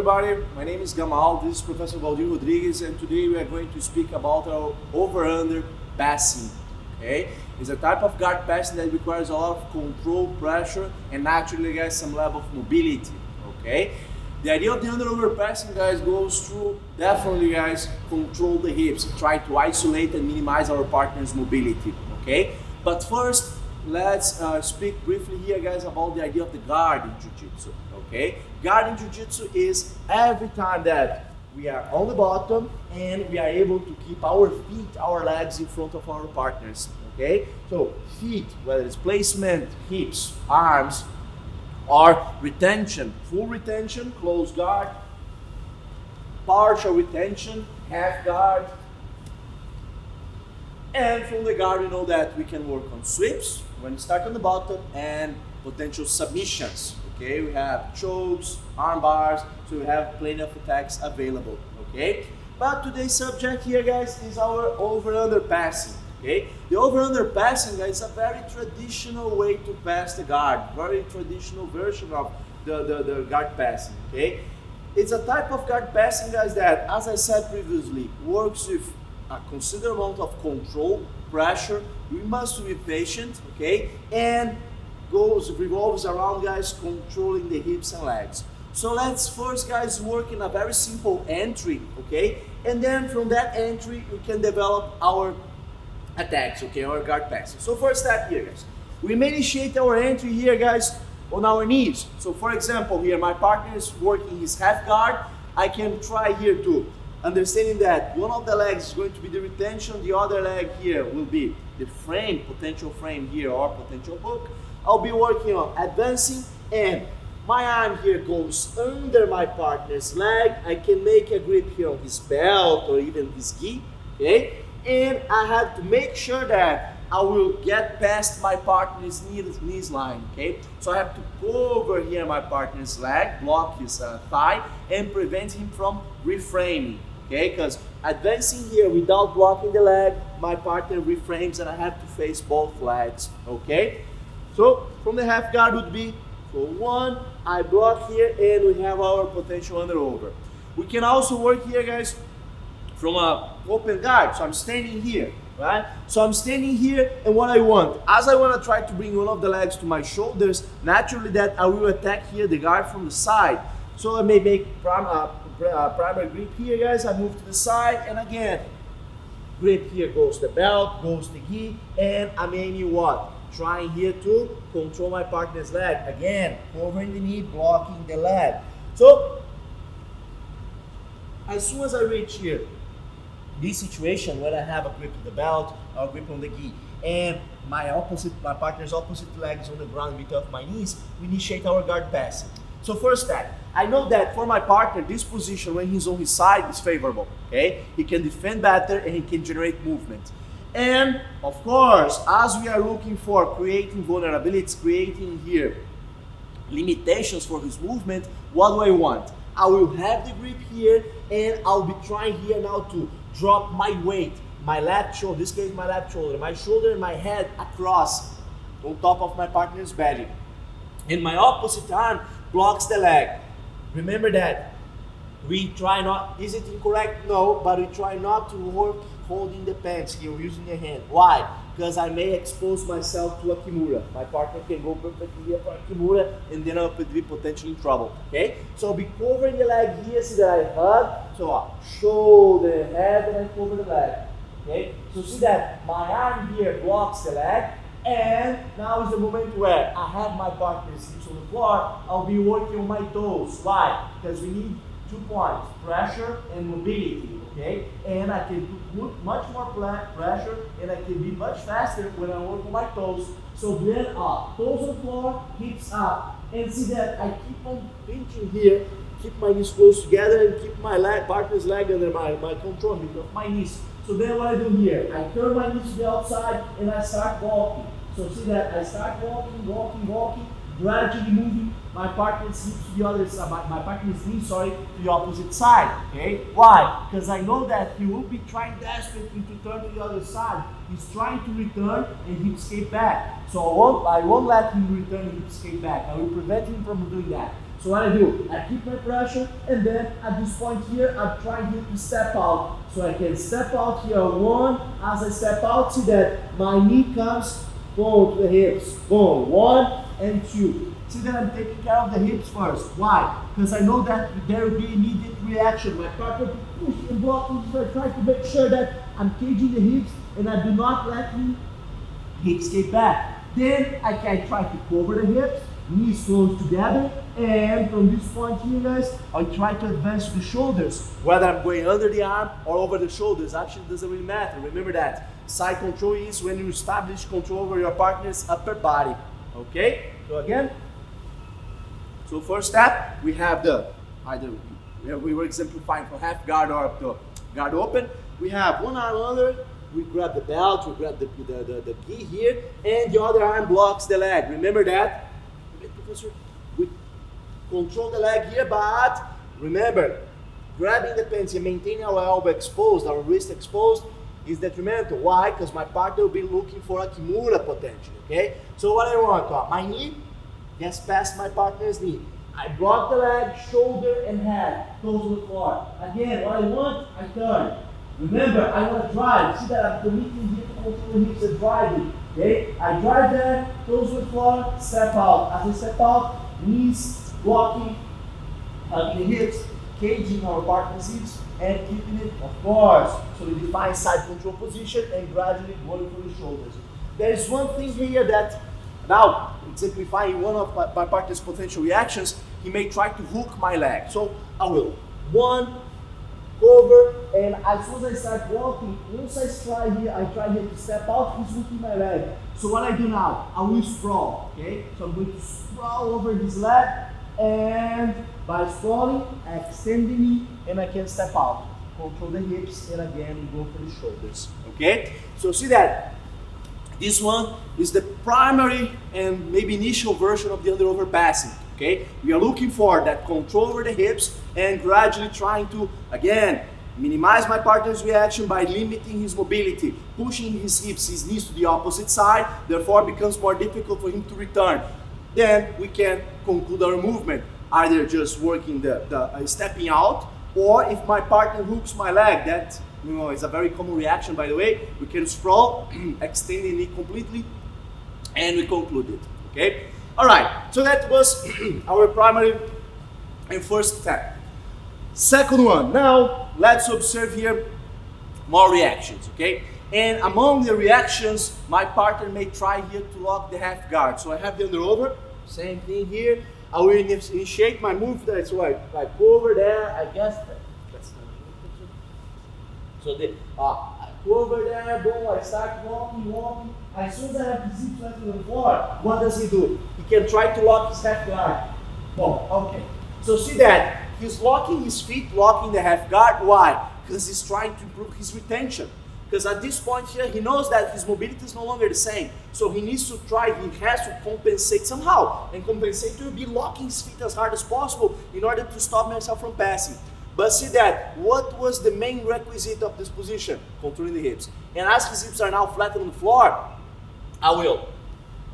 everybody, my name is Gamal, this is Professor Valdir Rodriguez, and today we are going to speak about our over-under passing. Okay, it's a type of guard passing that requires a lot of control, pressure, and naturally guys some level of mobility. Okay, the idea of the under-over passing guys goes through definitely guys control the hips, try to isolate and minimize our partner's mobility. Okay, but first let's speak briefly here guys about the idea of the guard in Jiu-Jitsu. Okay, guard in Jiu-Jitsu is every time that we are on the bottom and we are able to keep our feet, our legs in front of our partners. Okay, so feet, whether it's placement, hips, arms, or retention, full retention, close guard, partial retention, half guard. And from the guard, we know that we can work on sweeps when we start on the bottom and potential submissions. Okay, we have chokes, arm bars, so we have plenty of attacks available. Okay, but today's subject here, guys, is our over-under passing. Okay, the over-under passing, guys, is a very traditional way to pass the guard, very traditional version of the guard passing. Okay, it's a type of guard passing, guys, that, as I said previously, works with a considerable amount of control, pressure. We must be patient, okay, and revolves around guys controlling the hips and legs. So let's first guys work in a very simple entry, okay, and then from that entry we can develop our attacks, okay, our guard passes. So first step here guys, we may initiate our entry here guys on our knees. So for example here my partner is working his half guard. I can try here to understanding that one of the legs is going to be the retention, the other leg here will be the frame, potential frame here or potential hook. I'll be working on advancing and my arm here goes under my partner's leg. I can make a grip here on his belt or even his gi, okay? And I have to make sure that I will get past my partner's knees line, okay? So I have to cover here my partner's leg, block his thigh, and prevent him from reframing, okay? Because advancing here without blocking the leg, my partner reframes and I have to face both legs, okay? So from the half guard would be, for one, I block here and we have our potential under over. We can also work here guys from a open guard. So I'm standing here, right? So I'm standing here and what I want, as I want to try to bring one of the legs to my shoulders, naturally that I will attack here the guard from the side. So I may make primary grip here guys, I move to the side and again, grip here goes the belt, goes the gi, and I'm aiming what? Trying here to control my partner's leg. Again, covering the knee, blocking the leg. So, as soon as I reach here, this situation when I have a grip on the belt or grip on the gi, and my partner's opposite leg is on the ground with off my knees, we initiate our guard passing. So first step, I know that for my partner, this position when he's on his side is favorable, okay? He can defend better and he can generate movement. And of course, as we are looking for creating vulnerabilities, creating here limitations for his movement, what do I want? I will have the grip here and I'll be trying here now to drop my weight, my left shoulder, this case my left shoulder, my shoulder and my head across on top of my partner's belly. And my opposite arm blocks the leg. Remember that we try not, is it incorrect? No, but we try not to work holding the pants here, using the hand. Why? Because I may expose myself to a kimura. My partner can go perfectly here for a kimura and then I'll be potentially in trouble. Okay? So I'll be covering the leg here, see that I hug. So I shoulder, head, and I cover the leg. Okay? So see that my arm here blocks the leg. And now is the moment where I have my partner's hips on the floor. I'll be working on my toes. Why? Because we need 2 points, pressure and mobility, okay? And I can put much more pressure and I can be much faster when I work on my toes. So then up, toes on the floor, hips up. And see that I keep on pinching here, keep my knees close together and keep my partner's leg under my control of my knees. So then what I do here, I turn my knees to the outside and I start walking. So see that I start walking, gradually moving my partner's hips to the other side, my partner's knee, to the opposite side, okay? Why? Because I know that he will be trying desperately to turn to the other side. He's trying to return and hip escape back. So I won't let him return and hip escape back. I will prevent him from doing that. So what I do, I keep my pressure, and then at this point here, I'm trying here to step out. So I can step out here, one, as I step out, see that my knee comes, boom, to the hips, boom, 1 and 2. See that I'm taking care of the hips first. Why? Because I know that there will be immediate reaction. My partner will push and block me, so I try to make sure that I'm caging the hips, and I do not let me hips get back. Then I can try to cover the hips, knees close together, and from this point here, guys, I try to advance the shoulders. Whether I'm going under the arm or over the shoulders, actually doesn't really matter. Remember that side control is when you establish control over your partner's upper body. Okay? So again, so first step, we have the we were exemplifying for half guard or the guard open. We have one arm under. We grab the belt, we grab the gi here, and the other arm blocks the leg. Remember that? We control the leg here, but remember, grabbing the pants and maintaining our elbow exposed, our wrist exposed, is detrimental. Why? Because my partner will be looking for a kimura potential, okay? So what I want, my knee gets past my partner's knee. I block the leg, shoulder, and head, close to the floor. Again, what I want, I turn. Remember, I want to drive. See that I'm committing here to control the hips and driving. Okay? I drive there, close to the floor, step out. As I step out, knees blocking, hugging the hips, caging our partner's hips, and keeping it, of course, so we define side control position and gradually going for the shoulders. There is one thing here that, now, exemplifying one of my partner's potential reactions, he may try to hook my leg. So I will. 1, cover, and as soon as I start walking, once I try here to step out, he's hooking my leg. So what I do now, I will sprawl, okay? So I'm going to sprawl over his leg, and by sprawling, I extend the knee, and I can step out. Control the hips, and again, go for the shoulders, okay? So see that? This one is the primary and maybe initial version of the under-over passing. Okay, we are looking for that control over the hips and gradually trying to, again, minimize my partner's reaction by limiting his mobility, pushing his hips, his knees to the opposite side, therefore it becomes more difficult for him to return. Then we can conclude our movement, either just working the stepping out, or if my partner hooks my leg, that is a very common reaction, by the way, we can sprawl, extend the knee completely, and we conclude it, okay? All right, so that was our primary and first step. Second one, now let's observe here more reactions, okay? And among the reactions, my partner may try here to lock the half guard. So I have the under over, same thing here. I will initiate my move there, so I go over there, I guess that's so I go over there, boom, I start walking. As soon as I have the zip left on the floor, what does he do? He can try to lock his half guard. Boom, okay. So see that, he's locking his feet, locking the half guard. Why? Because he's trying to improve his retention. Because at this point here, he knows that his mobility is no longer the same. So he needs to try, he has to compensate somehow. And compensate to be locking his feet as hard as possible in order to stop myself from passing. But see that, what was the main requisite of this position? Controlling the hips. And as his hips are now flat on the floor, I will.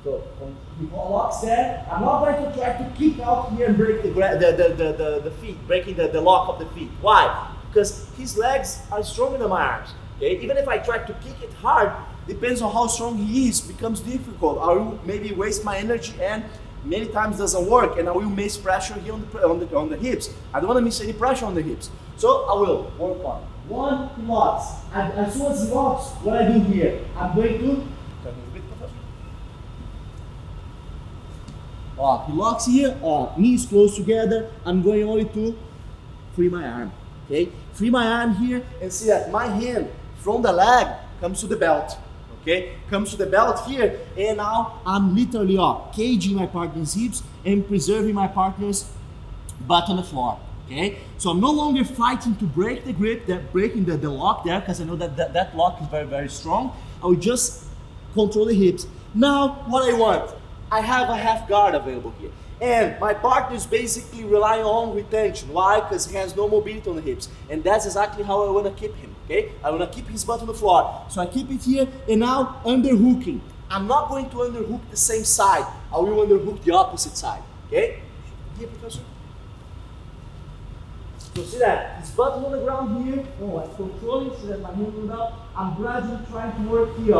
So when he locks there, I'm not going to try to kick out here and break the feet, breaking the lock of the feet. Why? Because his legs are stronger than my arms. Okay? Even if I try to kick it hard, depends on how strong he is, becomes difficult. I will maybe waste my energy and many times doesn't work, and I will miss pressure here on the hips. I don't want to miss any pressure on the hips. So I will work on. 1, he locks. As soon as he locks, what I do here, I'm going to he locks here, knees close together. I'm going only to free my arm. Okay? Free my arm here and see that my hand from the leg comes to the belt. Okay? Comes to the belt here, and now I'm literally caging my partner's hips and preserving my partner's butt on the floor. Okay? So I'm no longer fighting to break the grip, breaking the lock there, because I know that lock is very, very strong. I will just control the hips. Now, what I want, I have a half guard available here. And my partner is basically relying on retention. Why? Because he has no mobility on the hips. And that's exactly how I want to keep him. Okay? I want to keep his butt on the floor. So I keep it here, and now underhooking. I'm not going to underhook the same side. I will underhook the opposite side. Okay? Here, Professor. So see that, his butt is on the ground here. Oh, I'm controlling so that my hand goes up. I'm gradually trying to work here,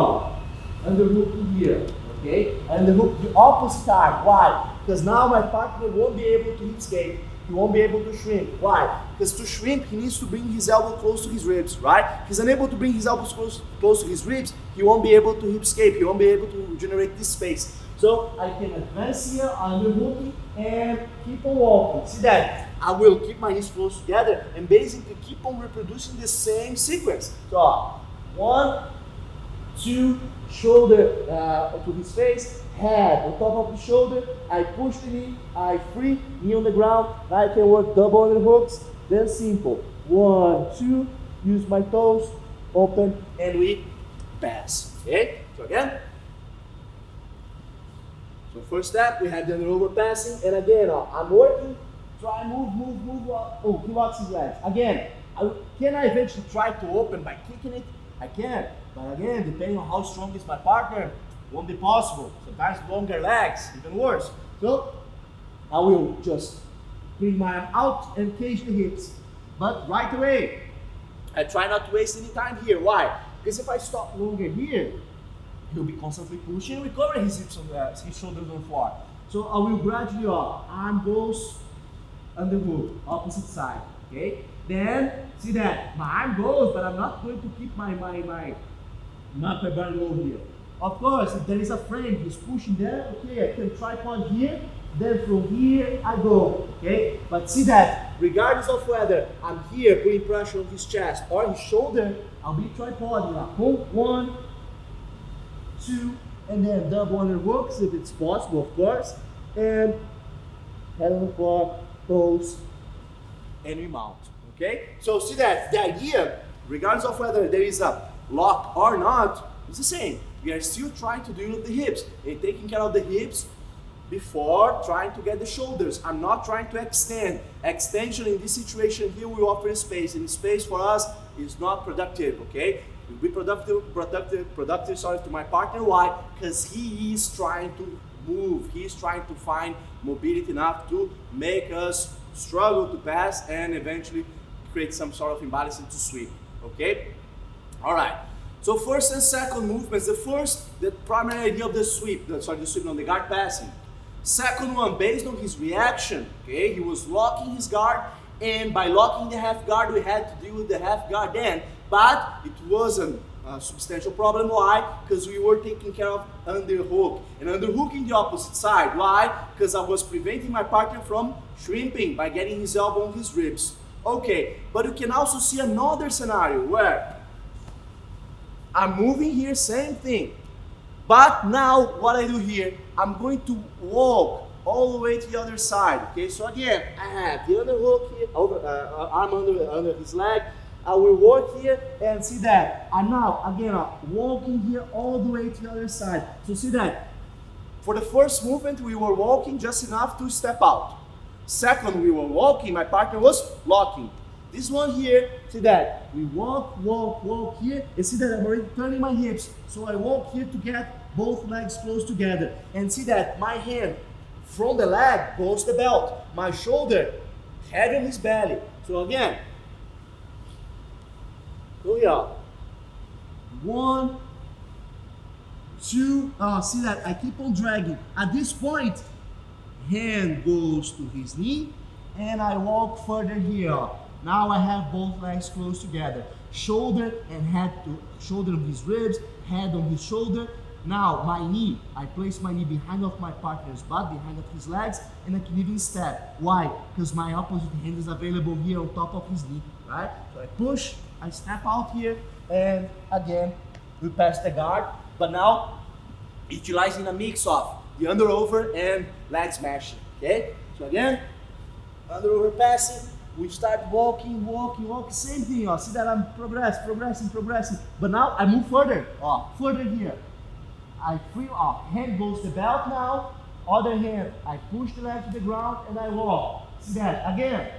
underhooking here, okay? And the hook the opposite arm. Why? Because now my partner won't be able to hip escape. He won't be able to shrimp. Why? Because to shrimp, he needs to bring his elbow close to his ribs, right? If he's unable to bring his elbows close to his ribs, he won't be able to hip escape. He won't be able to generate this space. So I can advance here, underhooking, and keep on walking. See that? I will keep my knees close together and basically keep on reproducing the same sequence. So 1, 2, shoulder to his face, head on top of the shoulder. I push the knee, I free, knee on the ground. I can work double underhooks. Then simple. 1, 2, use my toes, open, and we pass. Okay? So again. So first step, we have the under-over passing, and again, I'm working, try, move, oh, he locks his legs. Again, can I eventually try to open by kicking it? I can, but again, depending on how strong is my partner, won't be possible. Sometimes longer legs, even worse. So, I will just bring my arm out and cage the hips, but right away. I try not to waste any time here. Why? Because if I stop longer here, he'll be constantly pushing and recover his hips on his shoulders on the floor. So I will gradually arm goes under hook, opposite side. Okay? Then see that my arm goes, but I'm not going to keep my upper body low here. Of course, if there is a frame, he's pushing there, okay, I can tripod here, then from here I go. Okay? But see that regardless of whether I'm here putting pressure on his chest or his shoulder, I'll be tripoding. Hold 1, 2, and then double underhooks if it's possible, of course, and head on the floor, toes, and we mount. Okay? So see that the idea, regardless of whether there is a lock or not, is the same. We are still trying to deal with the hips and taking care of the hips before trying to get the shoulders. I'm not trying to extend. Extension in this situation here will offer space, and space for us is not productive. Okay? Be productive to my partner. Why? Because he is trying to move. He is trying to find mobility enough to make us struggle to pass and eventually create some sort of imbalance into sweep. Okay? All right. So first and second movements. The primary idea of the sweep, the guard passing. Second one, based on his reaction. Okay, he was locking his guard, and by locking the half guard, we had to deal with the half guard then. But it wasn't a substantial problem. Why? Because we were taking care of underhook. And underhooking the opposite side. Why? Because I was preventing my partner from shrimping by getting his elbow on his ribs. Okay, but you can also see another scenario where I'm moving here, same thing. But now what I do here, I'm going to walk all the way to the other side. Okay, so again, I have the underhook here, arm under his leg. I will work here and see that. I'm now, again, walking here all the way to the other side. So see that. For the first movement, we were walking just enough to step out. Second, we were walking, my partner was locking. This one here, see that. We walk here, and see that I'm already turning my hips. So I walk here to get both legs close together. And see that my hand from the leg goes the belt. My shoulder, head on his belly. So again, go here. 1, 2, see that I keep on dragging. At this point, hand goes to his knee, and I walk further here. Now I have both legs close together. Shoulder and head to shoulder on his ribs, head on his shoulder. Now my knee, I place my knee behind of my partner's butt, behind of his legs, and I can even step. Why? Because my opposite hand is available here on top of his knee, right? So I push, I step out here, and again, we pass the guard, but now utilizing a mix of the under over and leg smashing, okay? So again, under over passing, we start walking, same thing, see that I'm progressing, but now I move further, further here. I free off, hand goes the belt now, other hand, I push the leg to the ground and I walk. See that, again.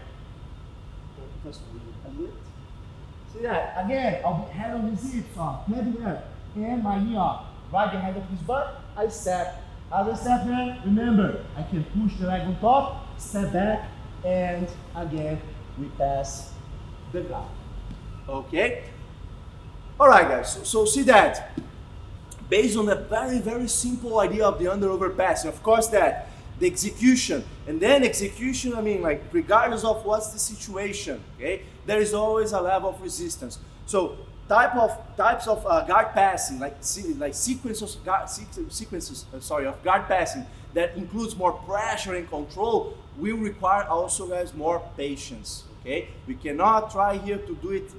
See that, again, I'll be head on his hips, head here, and my knee off. Right behind of his butt, I step. As I step there, remember, I can push the leg on top, step back, and again, we pass the guard. Okay? All right, guys, so see that. Based on that very, very simple idea of the under-over passing, of course that the execution, and then execution, I mean, like, regardless of what's the situation, okay, there is always a level of resistance. So types of guard passing, like sequences of guard passing that includes more pressure and control, will require also, guys, more patience. Okay, we cannot try here to do it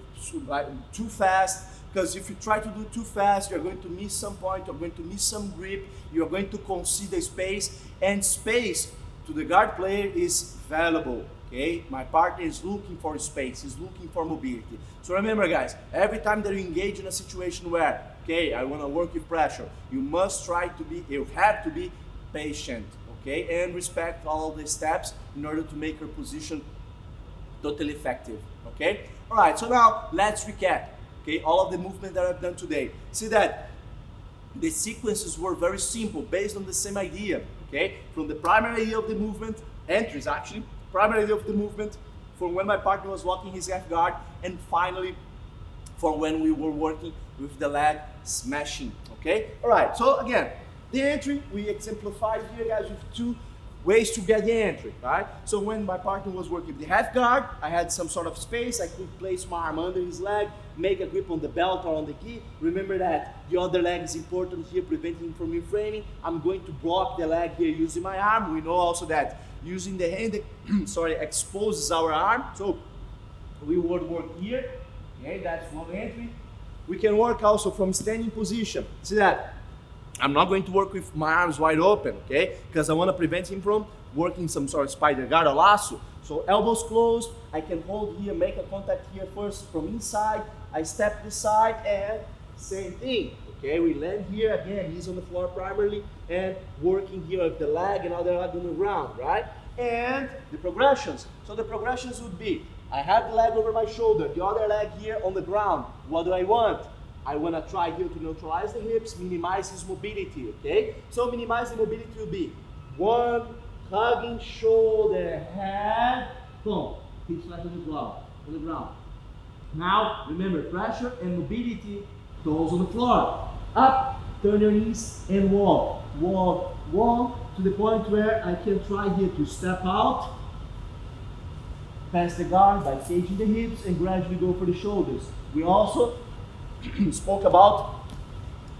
too fast, because if you try to do it too fast, you're going to miss some point, you're going to miss some grip, you're going to concede the space, and space to the guard player is valuable. Okay, my partner is looking for space, he's looking for mobility. So remember, guys, every time that you engage in a situation where, okay, I want to work with pressure, you have to be patient, okay, and respect all the steps in order to make your position totally effective. Okay, all right, so now let's recap, okay, all of the movement that I've done today. See that the sequences were very simple, based on the same idea, okay, from the primary idea of the movement, entries actually, primary idea of the movement, from when my partner was locking his half guard, and finally for when we were working with the leg smashing. Okay, all right, so again, the entry we exemplified here, guys, with two ways to get the entry, right? So when my partner was working with the half guard, I had some sort of space, I could place my arm under his leg, make a grip on the belt or on the gi. Remember that the other leg is important here, preventing him from reframing. I'm going to block the leg here using my arm. We know also that using the hand, exposes our arm. So we would work here, okay, that's one entry. We can work also from standing position. See that? I'm not going to work with my arms wide open, okay? Because I want to prevent him from working some sort of spider guard or lasso. So elbows closed, I can hold here, make a contact here first from inside, I step this side, and same thing, okay? We land here, again, he's on the floor primarily, and working here with the leg and other leg on the ground, right? And the progressions. So the progressions would be, I have the leg over my shoulder, the other leg here on the ground. What do I want? I want to try here to neutralize the hips, minimize his mobility, okay? So minimize the mobility will be one, hugging shoulder, head, boom, hips flat on the ground. Now, remember, pressure and mobility, toes on the floor. Up, turn your knees and walk. Walk, walk, to the point where I can try here to step out, pass the guard by caging the hips, and gradually go for the shoulders. We also spoke about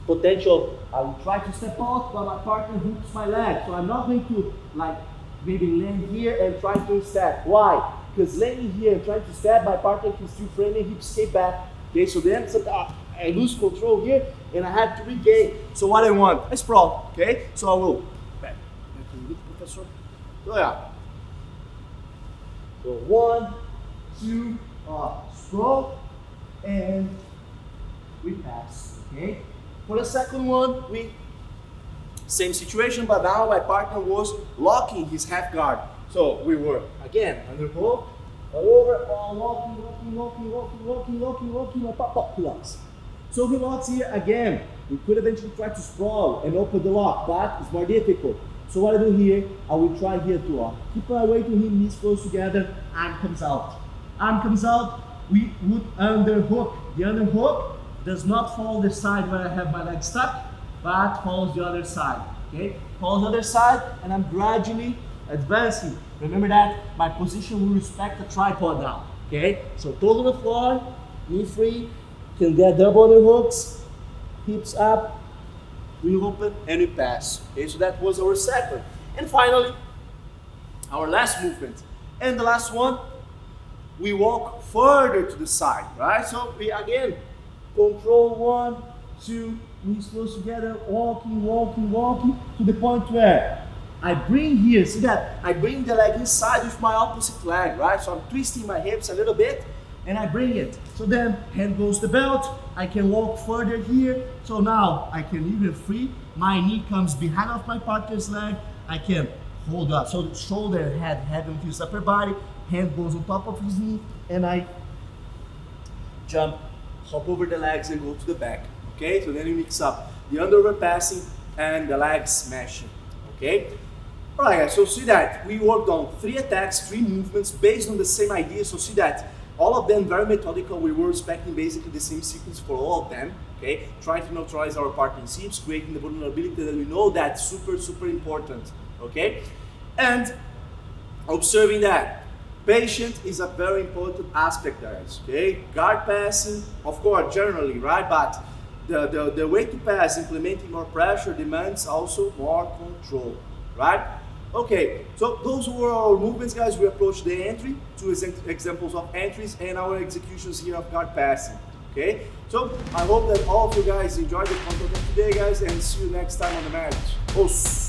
potential. I will try to step out, but my partner hooks my leg. So I'm not going to maybe land here and try to step. Why? Because landing here and trying to step, my partner can still frame and hips skate back. Okay, so then I lose control here and I have to regain. So what I want, I sprawl. Okay, so I will. So yeah. So 1, 2, sprawl, and we pass, okay? For the second one, same situation, but now my partner was locking his half guard. So we were, again, under hook, over, walking, pop, he locks. So he locks here again. We could eventually try to sprawl and open the lock, but it's more difficult. So what I do here, I will try here to keep my weight to him, knees close together, arm comes out. Arm comes out, we would underhook. The underhook does not follow the side where I have my leg stuck, but follows the other side, okay? Follows the other side, and I'm gradually advancing. Remember that my position will respect the tripod now, okay? So toes on the floor, knee free, can get double underhooks, hips up, we open, and we pass. Okay, so that was our second. And finally, our last movement. And the last one, we walk further to the side, right? So we again control 1, 2, knees close together, walking to the point where I bring here, see that? I bring the leg inside with my opposite leg, right? So I'm twisting my hips a little bit and I bring it. So then hand goes the belt, I can walk further here. So now I can even free, my knee comes behind of my partner's leg, I can hold up. So the shoulder, head onto his upper body, hand goes on top of his knee, and I jump, hop over the legs and go to the back. Okay, so then you mix up the under passing and the leg smashing. Okay, Alright guys, so see that we worked on 3 attacks, 3 movements based on the same idea. So see that all of them very methodical. We were expecting basically the same sequence for all of them. Okay, trying to neutralize our partner seams, creating the vulnerability that we know that's super important. Okay, and observing that patient is a very important aspect, guys. Okay, guard passing, of course, generally, right? But the way to pass, implementing more pressure demands also more control, right? Okay, so those were our movements, guys. We approached the entry, 2 examples of entries, and our executions here of guard passing. Okay, so I hope that all of you guys enjoyed the content of today, guys, and see you next time on the match.